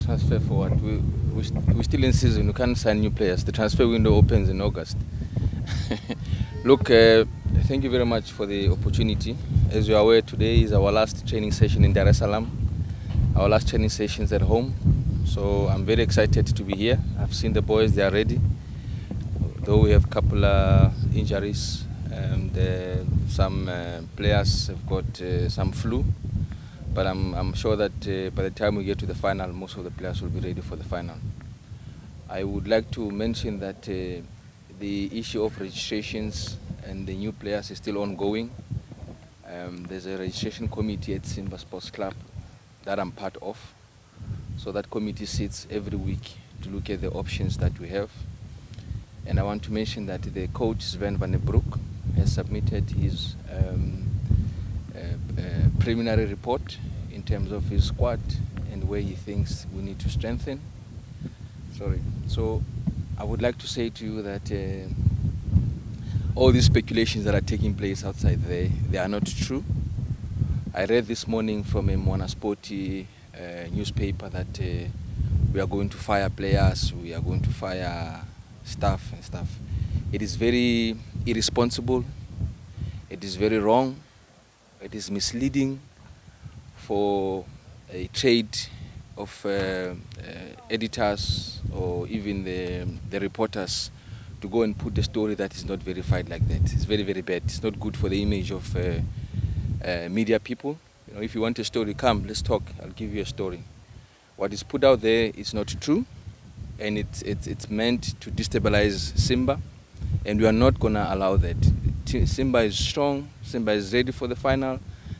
transfer forward. We're still in season. We can't sign new players. The transfer window opens in August. Look, thank you very much for the opportunity. As you are aware, today is our last training session in Dar es Salaam. Our last training sessions at home. So I'm very excited to be here. I've seen the boys, they are ready. Though we have a couple injuries, some players have got some flu. But I'm sure that by the time we get to the final, most of the players will be ready for the final. I would like to mention that the issue of registrations and the new players is still ongoing. There's a registration committee at Simba Sports Club that I'm part of. So that committee sits every week to look at the options that we have. And I want to mention that the coach, Sven van den Broek, has submitted his preliminary report in terms of his squad and where he thinks we need to strengthen. So I would like to say to you that all these speculations that are taking place outside there, they are not true. I read this morning from a Mwanaspoti newspaper that we are going to fire players, we are going to fire staff and stuff. It is very irresponsible, it is very wrong, it is misleading for a trade of editors or even the reporters to go and put a story that is not verified like that. It's very, very bad. It's not good for the image of media people. You know, if you want a story, come, let's talk. I'll give you a story. What is put out there is not true, and it's meant to destabilize Simba, and we are not going to allow that. Simba is strong. Simba is ready for the final.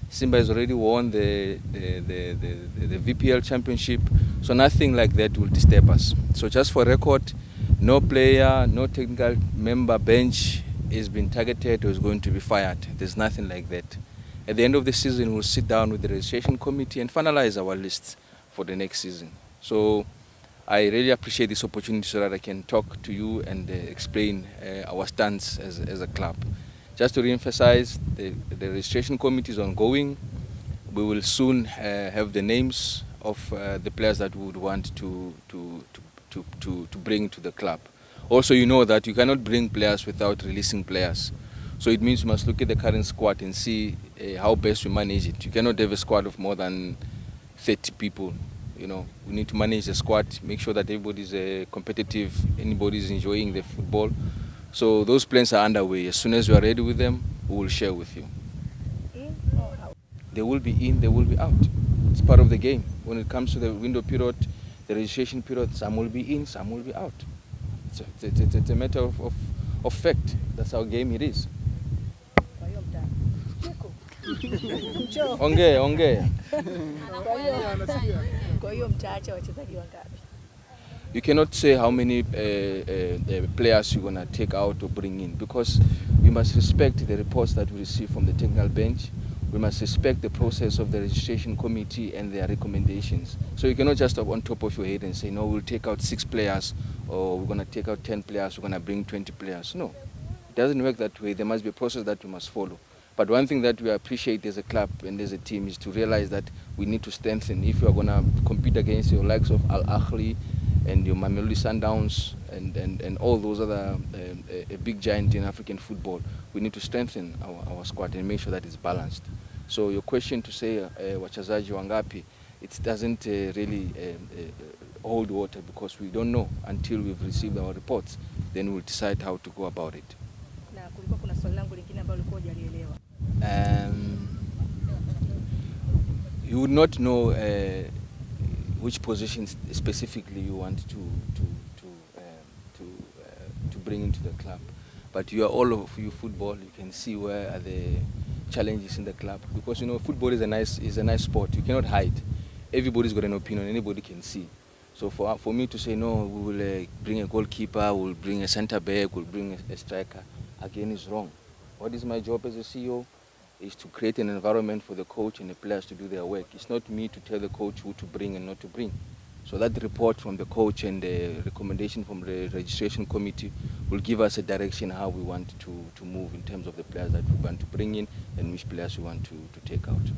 Simba has already won the VPL championship, so nothing like that will disturb us. So just for record, no player, no technical member bench is being targeted or is going to be fired. There's nothing like that. At the end of the season, we'll sit down with the registration committee and finalize our lists for the next season. So I really appreciate this opportunity so that I can talk to you and explain our stance as a club. Just to re-emphasize, the registration committee is ongoing. We will soon have the names of the players that we would want to bring to the club. Also, you know that you cannot bring players without releasing players. So it means you must look at the current squad and see how best we manage it. You cannot have a squad of more than 30 people. You know, we need to manage the squad, make sure that everybody is competitive, anybody is enjoying the football. So those plans are underway. As soon as we are ready with them, we will share with you. In or out? They will be in, they will be out. It's part of the game. When it comes to the window period, the registration period, some will be in, some will be out. It's a matter of fact. That's how game it is. Ongea. You cannot say how many players you're going to take out or bring in, because we must respect the reports that we receive from the technical bench. We must respect the process of the registration committee and their recommendations. So you cannot just on top of your head and say, no, we'll take out 6 players, or we're going to take out 10 players, we're going to bring 20 players. No, it doesn't work that way. There must be a process that we must follow. But one thing that we appreciate as a club and as a team is to realize that we need to strengthen. If you are going to compete against your likes of Al Ahly and your Mamelodi Sundowns and all those other a big giant in African football, we need to strengthen our squad and make sure that it's balanced. So your question to say wachezaji wangapi, it doesn't really hold water, because we don't know until we've received our reports. Then we'll decide how to go about it. You would not know which positions specifically you want to bring into the club, but you are all of you football. You can see where are the challenges in the club, because you know football is a nice sport. You cannot hide. Everybody's got an opinion. Anybody can see. So for me to say no, we will bring a goalkeeper, we'll bring a centre back, we'll bring a striker, again is wrong. What is my job as a CEO? Is to create an environment for the coach and the players to do their work. It's not me to tell the coach who to bring and not to bring. So that report from the coach and the recommendation from the registration committee will give us a direction how we want to move in terms of the players that we want to bring in and which players we want to take out.